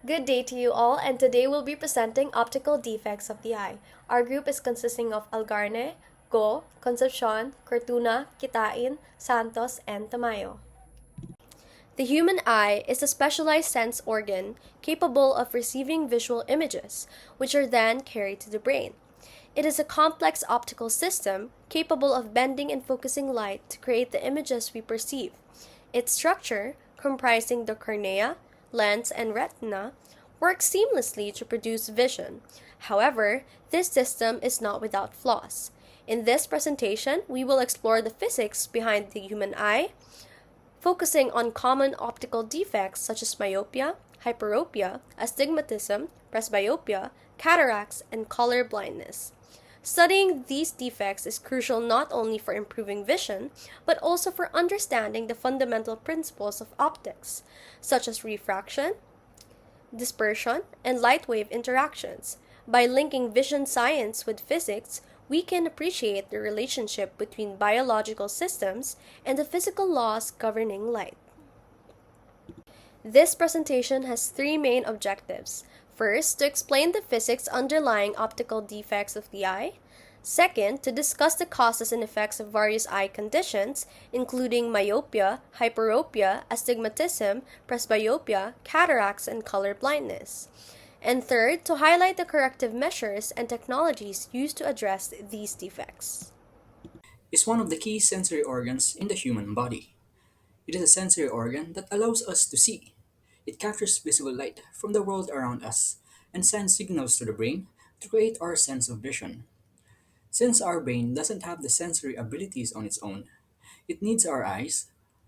Good day to you all, and today we'll be presenting optical defects of the eye. Our group is consisting of Algarne, Concepcion, Cortuna, Quitain, Santos, and Tamayo. The human eye is a specialized sense organ capable of receiving visual images, which are then carried to the brain. It is a complex optical system capable of bending and focusing light to create the images we perceive. Its structure, comprising the cornea, lens, and retina, works seamlessly to produce vision. However, this system is not without flaws. In this presentation, we will explore the physics behind the human eye, focusing on common optical defects such as myopia, hyperopia, astigmatism, presbyopia, cataracts, and color blindness. Studying these defects is crucial not only for improving vision, but also for understanding the fundamental principles of optics, such as refraction, dispersion, and light wave interactions. By linking vision science with physics, we can appreciate the relationship between biological systems and the physical laws governing light. This presentation has three main objectives. First, to explain the physics underlying optical defects of the eye. Second, to discuss the causes and effects of various eye conditions, including myopia, hyperopia, astigmatism, presbyopia, cataracts, and color blindness. And third, to highlight the corrective measures and technologies used to address these defects. Is one of the key sensory organs in the human body. It is a sensory organ that allows us to see. It captures visible light from the world around us and sends signals to the brain to create our sense of vision. Since our brain doesn't have the sensory abilities on its own, it needs our eyes,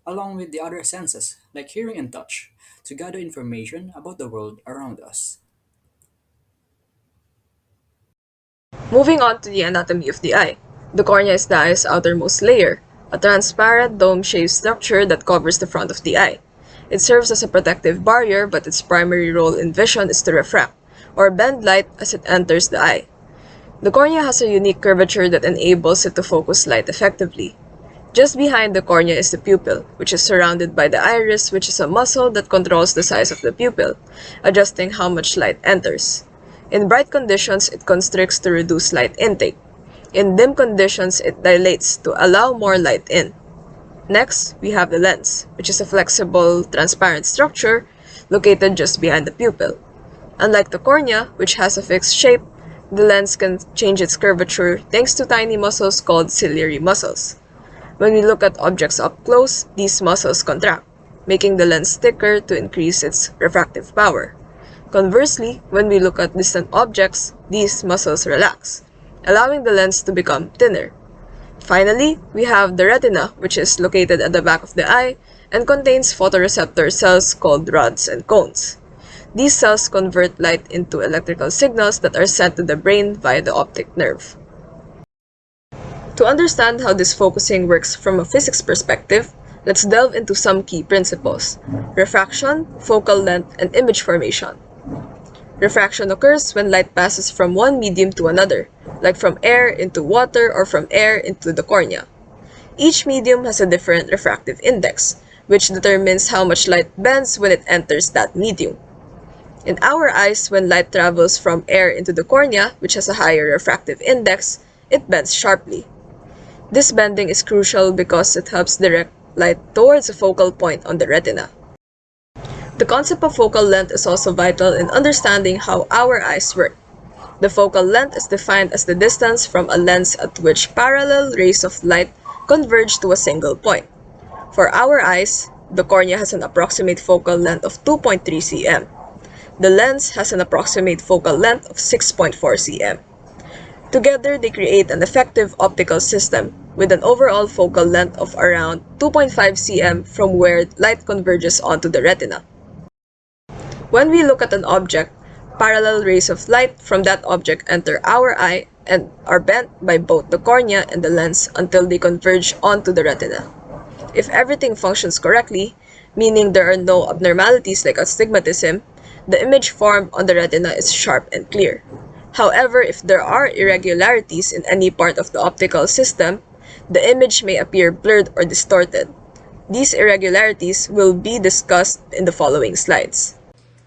along with the other senses like hearing and touch, to gather information about the world around us. Moving on to the anatomy of the eye. The cornea is the eye's outermost layer, a transparent dome-shaped structure that covers the front of the eye. It serves as a protective barrier, but its primary role in vision is to refract, or bend light as it enters the eye. The cornea has a unique curvature that enables it to focus light effectively. Just behind the cornea is the pupil, which is surrounded by the iris, which is a muscle that controls the size of the pupil, adjusting how much light enters. In bright conditions, it constricts to reduce light intake. In dim conditions, it dilates to allow more light in. Next, we have the lens, which is a flexible, transparent structure located just behind the pupil. Unlike the cornea, which has a fixed shape, the lens can change its curvature thanks to tiny muscles called ciliary muscles. When we look at objects up close, these muscles contract, making the lens thicker to increase its refractive power. Conversely, when we look at distant objects, these muscles relax, allowing the lens to become thinner. Finally, we have the retina, which is located at the back of the eye and contains photoreceptor cells called rods and cones. These cells convert light into electrical signals that are sent to the brain via the optic nerve. To understand how this focusing works from a physics perspective, let's delve into some key principles: refraction, focal length, and image formation. Refraction occurs when light passes from one medium to another, like from air into water or from air into the cornea. Each medium has a different refractive index, which determines how much light bends when it enters that medium. In our eyes, when light travels from air into the cornea, which has a higher refractive index, it bends sharply. This bending is crucial because it helps direct light towards a focal point on the retina. The concept of focal length is also vital in understanding how our eyes work. The focal length is defined as the distance from a lens at which parallel rays of light converge to a single point. For our eyes, the cornea has an approximate focal length of 2.3 cm. The lens has an approximate focal length of 6.4 cm. Together, they create an effective optical system with an overall focal length of around 2.5 cm from where light converges onto the retina. When we look at an object, parallel rays of light from that object enter our eye and are bent by both the cornea and the lens until they converge onto the retina. If everything functions correctly, meaning there are no abnormalities like astigmatism, the image formed on the retina is sharp and clear. However, if there are irregularities in any part of the optical system, the image may appear blurred or distorted. These irregularities will be discussed in the following slides.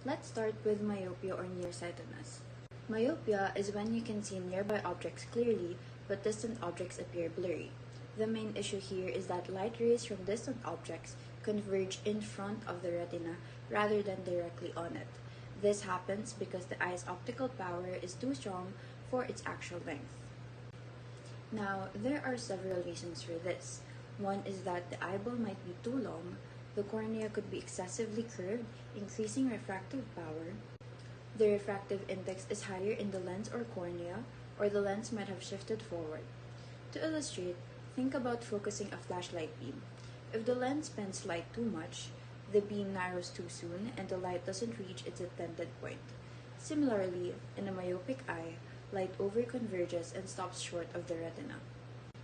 Let's Let's start with myopia or nearsightedness. Myopia is when you can see nearby objects clearly, but distant objects appear blurry. The main issue here is that light rays from distant objects converge in front of the retina rather than directly on it. This happens because the eye's optical power is too strong for its actual length. Now, there are several reasons for this. One is that the eyeball might be too long, the cornea could be excessively curved, increasing refractive power. The refractive index is higher in the lens or cornea, or the lens might have shifted forward. To illustrate, think about focusing a flashlight beam. If the lens bends light too much, the beam narrows too soon and the light doesn't reach its intended point. Similarly, in a myopic eye, light overconverges and stops short of the retina.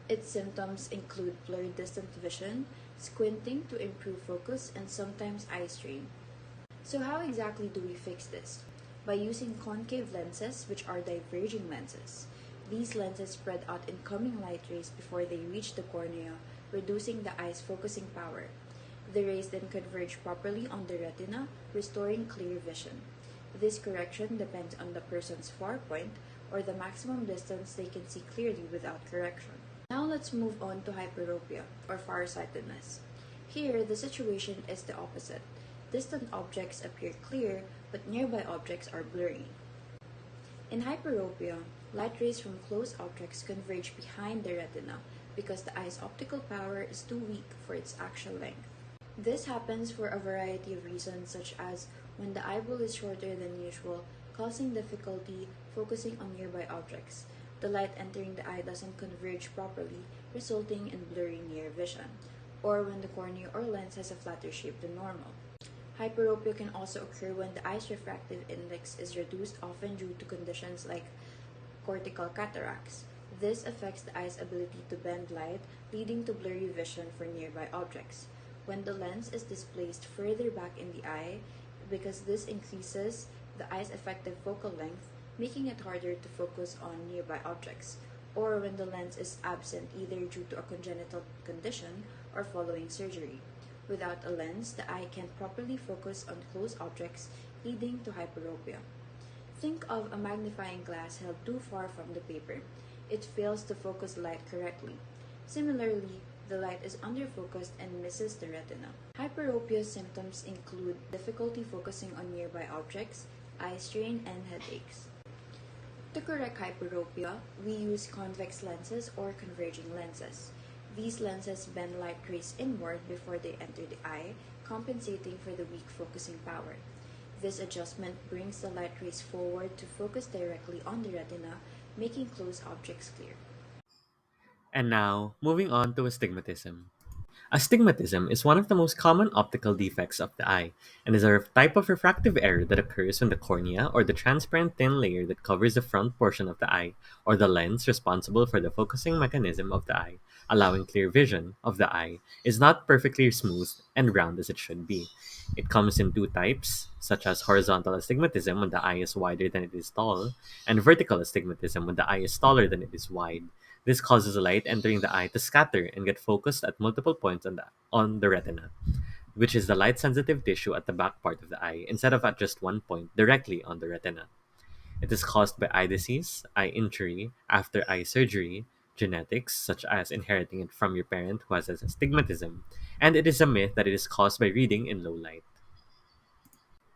Its symptoms include blurred distant vision, squinting to improve focus, and sometimes eye strain. So how exactly do we fix this? By using concave lenses, which are diverging lenses. These lenses spread out incoming light rays before they reach the cornea, reducing the eye's focusing power. The rays then converge properly on the retina, restoring clear vision. This correction depends on the person's far point, or the maximum distance they can see clearly without correction. Now let's move on to hyperopia, or farsightedness. Here, the situation is the opposite. Distant objects appear clear, but nearby objects are blurry. In hyperopia, light rays from close objects converge behind the retina because the eye's optical power is too weak for its actual length. This happens for a variety of reasons, such as when the eyeball is shorter than usual, causing difficulty focusing on nearby objects. The light entering the eye doesn't converge properly, resulting in blurry near vision, or when the cornea or lens has a flatter shape than normal. Hyperopia can also occur when the eye's refractive index is reduced, often due to conditions like cortical cataracts. This affects the eye's ability to bend light, leading to blurry vision for nearby objects. When the lens is displaced further back in the eye, because this increases the eye's effective focal length, making it harder to focus on nearby objects, or when the lens is absent either due to a congenital condition or following surgery. Without a lens, the eye can't properly focus on close objects, leading to hyperopia. Think of a magnifying glass held too far from the paper. It fails to focus light correctly. Similarly, the light is underfocused and misses the retina. Hyperopia symptoms include difficulty focusing on nearby objects, eye strain, and headaches. To correct hyperopia, we use convex lenses or converging lenses. These lenses bend light rays inward before they enter the eye, compensating for the weak focusing power. This adjustment brings the light rays forward to focus directly on the retina, making close objects clear. And now, moving on to astigmatism. Astigmatism is one of the most common optical defects of the eye and is a type of refractive error that occurs when the cornea, or the transparent thin layer that covers the front portion of the eye, or the lens responsible for the focusing mechanism of the eye, allowing clear vision of the eye, is not perfectly smooth and round as it should be. It comes in two types, such as horizontal astigmatism when the eye is wider than it is tall, and vertical astigmatism when the eye is taller than it is wide. This causes light entering the eye to scatter and get focused at multiple points on the retina, which is the light sensitive tissue at the back part of the eye, instead of at just one point directly on the retina. It is caused by eye disease, eye injury, after eye surgery, genetics, such as inheriting it from your parent who has astigmatism, and it is a myth that it is caused by reading in low light.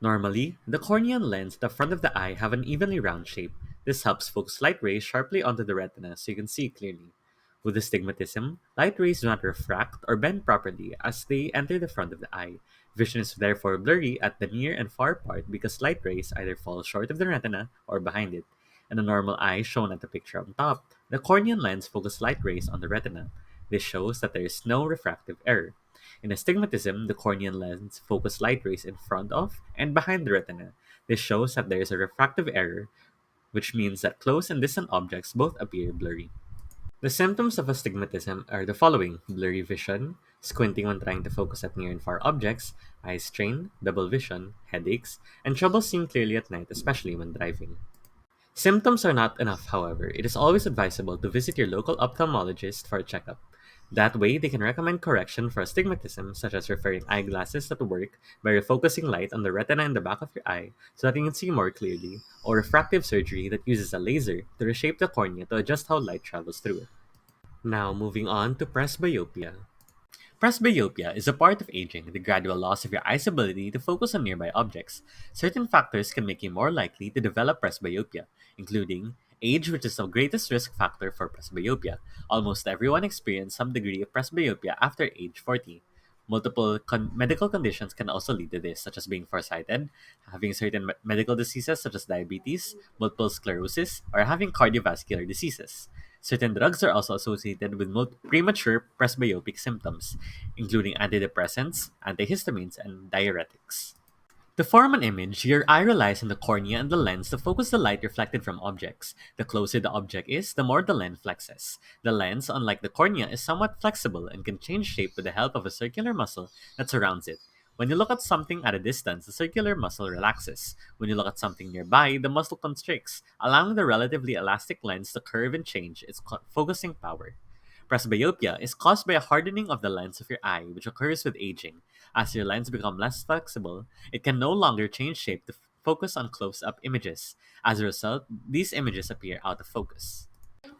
Normally, the cornea and lens at the front of the eye have an evenly round shape. This helps focus light rays sharply onto the retina so you can see clearly. With astigmatism, light rays do not refract or bend properly as they enter the front of the eye. Vision is therefore blurry at the near and far part because light rays either fall short of the retina or behind it. In a normal eye shown at the picture on top, the cornea and lens focus light rays on the retina. This shows that there is no refractive error. In astigmatism, the corneal lens focus light rays in front of and behind the retina. This shows that there is a refractive error, which means that close and distant objects both appear blurry. The symptoms of astigmatism are the following: blurry vision, squinting when trying to focus at near and far objects, eye strain, double vision, headaches, and trouble seeing clearly at night, especially when driving. Symptoms are not enough, however. It is always advisable to visit your local ophthalmologist for a checkup. That way, they can recommend correction for astigmatism, such as referring eyeglasses that work by refocusing light on the retina in the back of your eye so that you can see more clearly, or refractive surgery that uses a laser to reshape the cornea to adjust how light travels through it. Now, moving on to presbyopia. Presbyopia is a part of aging, the gradual loss of your eye's ability to focus on nearby objects. Certain factors can make you more likely to develop presbyopia, including age, which is the greatest risk factor for presbyopia. Almost everyone experiences some degree of presbyopia after age 40. Multiple medical conditions can also lead to this, such as being farsighted, having certain medical diseases such as diabetes, multiple sclerosis, or having cardiovascular diseases. Certain drugs are also associated with premature presbyopic symptoms, including antidepressants, antihistamines, and diuretics. To form an image, your eye relies on the cornea and the lens to focus the light reflected from objects. The closer the object is, the more the lens flexes. The lens, unlike the cornea, is somewhat flexible and can change shape with the help of a circular muscle that surrounds it. When you look at something at a distance, the circular muscle relaxes. When you look at something nearby, the muscle constricts, allowing the relatively elastic lens to curve and change its focusing power. Presbyopia is caused by a hardening of the lens of your eye, which occurs with aging. As your lens becomes less flexible, it can no longer change shape to focus on close up images. As a result, these images appear out of focus.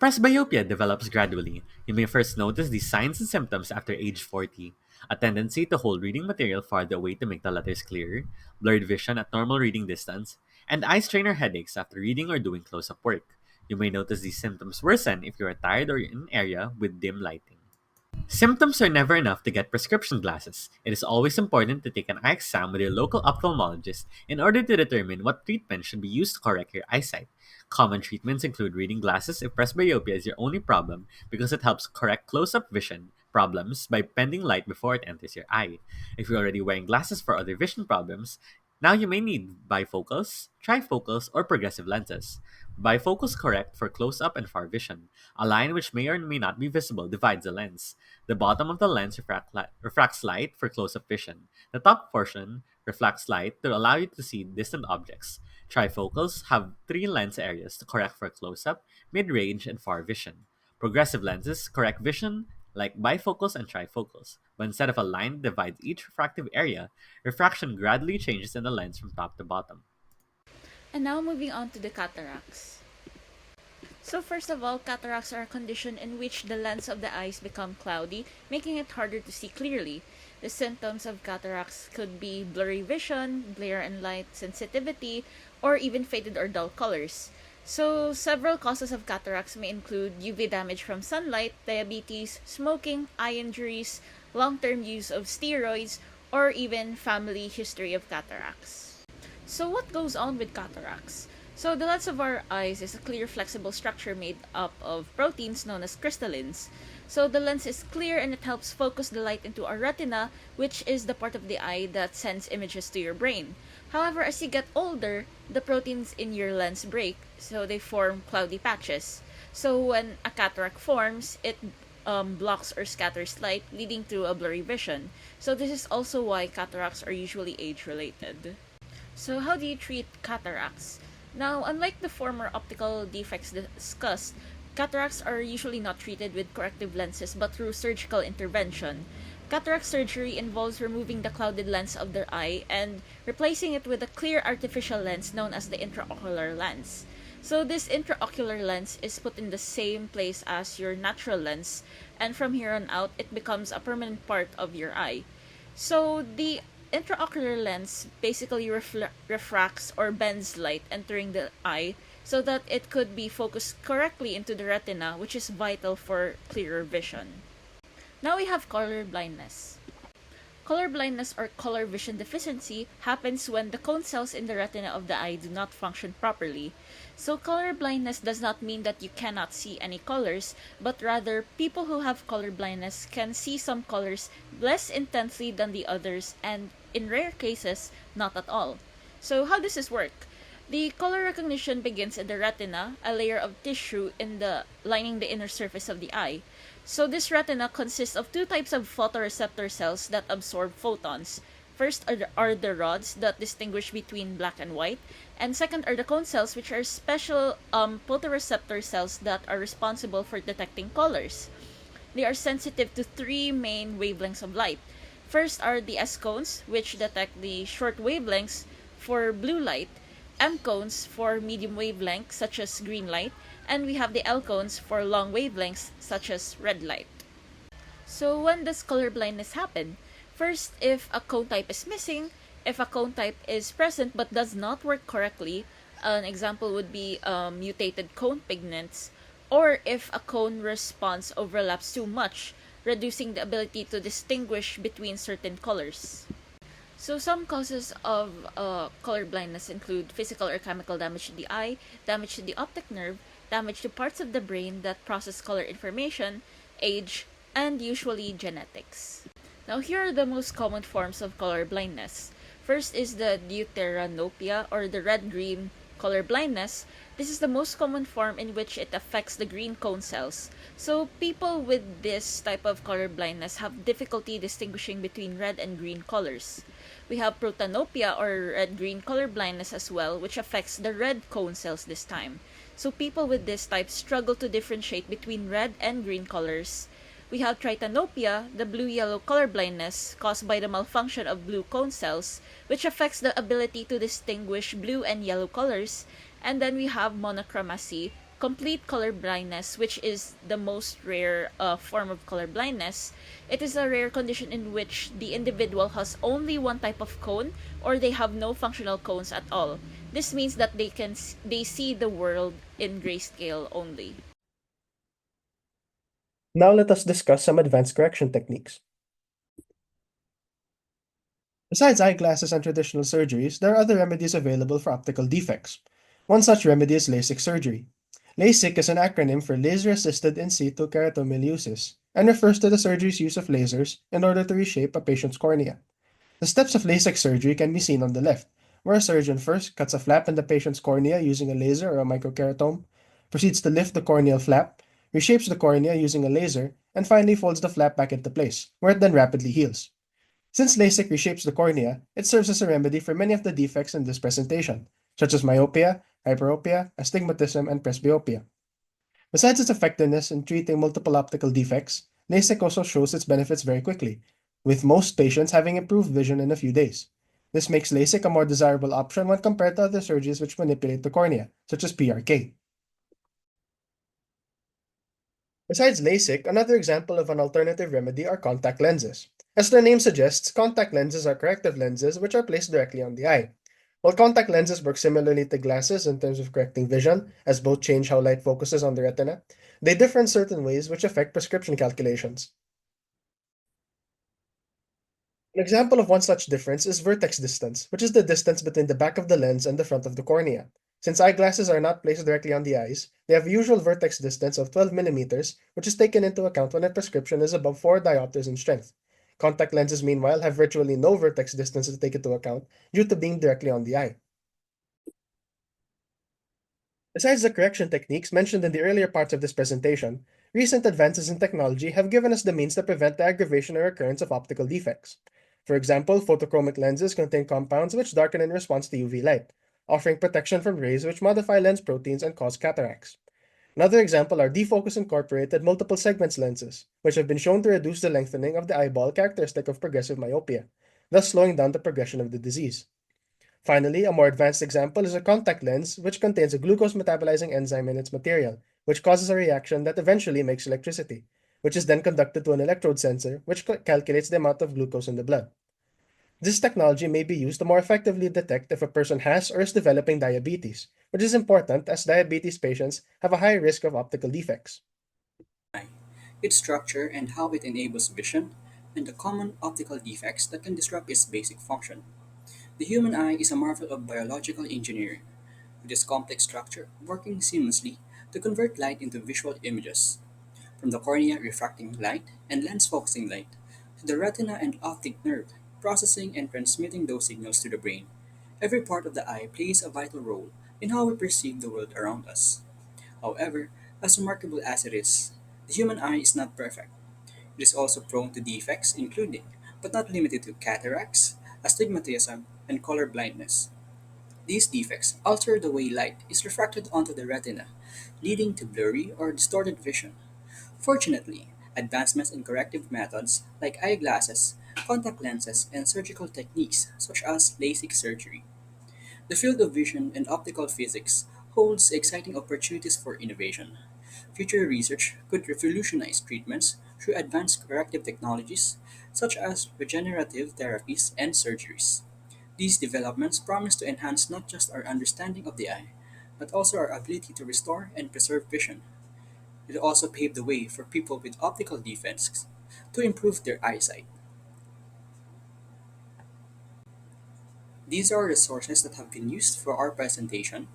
Presbyopia develops gradually. You may first notice these signs and symptoms after age 40. A tendency to hold reading material farther away to make the letters clearer, blurred vision at normal reading distance, and eye strain or headaches after reading or doing close up work. You may notice these symptoms worsen if you are tired or in an area with dim lighting. Symptoms are never enough to get prescription glasses. It is always important to take an eye exam with your local ophthalmologist in order to determine what treatment should be used to correct your eyesight. Common treatments include reading glasses if presbyopia is your only problem because it helps correct close-up vision problems by bending light before it enters your eye. If you're already wearing glasses for other vision problems, now you may need bifocals, trifocals, or progressive lenses. Bifocals correct for close-up and far vision. A line which may or may not be visible divides the lens. The bottom of the lens refracts light for close-up vision. The top portion reflects light to allow you to see distant objects. Trifocals have three lens areas to correct for close-up, mid-range, and far vision. Progressive lenses correct vision like bifocals and trifocals, but instead of a line that divides each refractive area, refraction gradually changes in the lens from top to bottom. And now moving on to the cataracts. So first of all, cataracts are a condition in which the lens of the eyes become cloudy, making it harder to see clearly. The symptoms of cataracts could be blurry vision, glare and light sensitivity, or even faded or dull colors. So several causes of cataracts may include UV damage from sunlight, diabetes, smoking, eye injuries, long-term use of steroids, or even family history of cataracts. So what goes on with cataracts? So the lens of our eyes is a clear flexible structure made up of proteins known as crystallins. So the lens is clear and it helps focus the light into our retina, which is the part of the eye that sends images to your brain. However, as you get older, the proteins in your lens break, so they form cloudy patches. So when a cataract forms, it blocks or scatters light, leading to a blurry vision. So this is also why cataracts are usually age-related. So how do you treat cataracts? Now, unlike the former optical defects discussed, cataracts are usually not treated with corrective lenses but through surgical intervention. Cataract surgery involves removing the clouded lens of the eye and replacing it with a clear artificial lens known as the intraocular lens. So this intraocular lens is put in the same place as your natural lens, and from here on out, it becomes a permanent part of your eye. So the intraocular lens basically refracts or bends light entering the eye so that it could be focused correctly into the retina, which is vital for clearer vision. Now we have color blindness. Color blindness or color vision deficiency happens when the cone cells in the retina of the eye do not function properly. So color blindness does not mean that you cannot see any colors, but rather people who have color blindness can see some colors less intensely than the others, and in rare cases, not at all. So how does this work? The color recognition begins in the retina, a layer of tissue lining the inner surface of the eye. So this retina consists of two types of photoreceptor cells that absorb photons. First are the rods that distinguish between black and white, and second are the cone cells, which are special photoreceptor cells that are responsible for detecting colors. they are sensitive to three main wavelengths of light. First are the S cones, which detect the short wavelengths for blue light, M cones for medium wavelength, such as green light, and we have the L cones for long wavelengths, such as red light. So when does color blindness happen? First, if a cone type is missing, if a cone type is present but does not work correctly, an example would be mutated cone pigments, or if a cone response overlaps too much, reducing the ability to distinguish between certain colors. So some causes of color blindness include physical or chemical damage to the eye, damage to the optic nerve, damage to parts of the brain that process color information, age, and usually genetics. Now here are the most common forms of color blindness. First is the deuteranopia or the red-green color blindness. This is the most common form in which it affects the green cone cells. So people with this type of color blindness have difficulty distinguishing between red and green colors. We have protanopia or red-green color blindness as well, which affects the red cone cells this time. So people with this type struggle to differentiate between red and green colors. We have tritanopia, the blue-yellow color blindness caused by the malfunction of blue cone cells, which affects the ability to distinguish blue and yellow colors. And then we have monochromacy, complete color blindness, which is the most rare form of color blindness. It is a rare condition in which the individual has only one type of cone or they have no functional cones at all. This means that they see the world in grayscale only. Now let us discuss some advanced correction techniques. Besides eyeglasses and traditional surgeries, there are other remedies available for optical defects. One such remedy is LASIK surgery. LASIK is an acronym for Laser-Assisted In Situ Keratomileusis and refers to the surgery's use of lasers in order to reshape a patient's cornea. The steps of LASIK surgery can be seen on the left, where a surgeon first cuts a flap in the patient's cornea using a laser or a microkeratome, proceeds to lift the corneal flap, reshapes the cornea using a laser, and finally folds the flap back into place, where it then rapidly heals. Since LASIK reshapes the cornea, it serves as a remedy for many of the defects in this presentation, such as myopia, hyperopia, astigmatism, and presbyopia. Besides its effectiveness in treating multiple optical defects, LASIK also shows its benefits very quickly, with most patients having improved vision in a few days. This makes LASIK a more desirable option when compared to other surgeries which manipulate the cornea, such as PRK. Besides LASIK, another example of an alternative remedy are contact lenses. As their name suggests, contact lenses are corrective lenses which are placed directly on the eye. While contact lenses work similarly to glasses in terms of correcting vision, as both change how light focuses on the retina, they differ in certain ways which affect prescription calculations. An example of one such difference is vertex distance, which is the distance between the back of the lens and the front of the cornea. Since eyeglasses are not placed directly on the eyes, they have a usual vertex distance of 12 millimeters, which is taken into account when a prescription is above 4 diopters in strength. Contact lenses, meanwhile, have virtually no vertex distance to take into account due to being directly on the eye. Besides the correction techniques mentioned in the earlier parts of this presentation, recent advances in technology have given us the means to prevent the aggravation or occurrence of optical defects. For example, photochromic lenses contain compounds which darken in response to UV light, offering protection from rays which modify lens proteins and cause cataracts. Another example are defocus incorporated multiple segments lenses, which have been shown to reduce the lengthening of the eyeball characteristic of progressive myopia, thus slowing down the progression of the disease. Finally, a more advanced example is a contact lens which contains a glucose metabolizing enzyme in its material, which causes a reaction that eventually makes electricity, which is then conducted to an electrode sensor which calculates the amount of glucose in the blood. This technology may be used to more effectively detect if a person has or is developing diabetes, which is important as diabetes patients have a high risk of optical defects. Its structure and how it enables vision, and the common optical defects that can disrupt its basic function. The human eye is a marvel of biological engineering, with its complex structure working seamlessly to convert light into visual images, from the cornea refracting light and lens focusing light, to the retina and optic nerve processing and transmitting those signals to the brain. Every part of the eye plays a vital role in how we perceive the world around us. However, as remarkable as it is, the human eye is not perfect. It is also prone to defects, including, but not limited to, cataracts, astigmatism, and color blindness. These defects alter the way light is refracted onto the retina, leading to blurry or distorted vision. Fortunately, Advancements in corrective methods like eyeglasses, contact lenses, and surgical techniques such as LASIK surgery. The field of vision and optical physics holds exciting opportunities for innovation. Future research could revolutionize treatments through advanced corrective technologies such as regenerative therapies and surgeries. These developments promise to enhance not just our understanding of the eye, but also our ability to restore and preserve vision. It also paved the way for people with optical defects to improve their eyesight. These are resources that have been used for our presentation.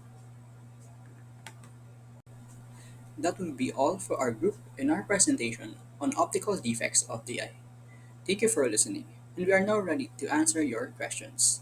That will be all for our group in our presentation on optical defects of the eye. Thank you for listening, and we are now ready to answer your questions.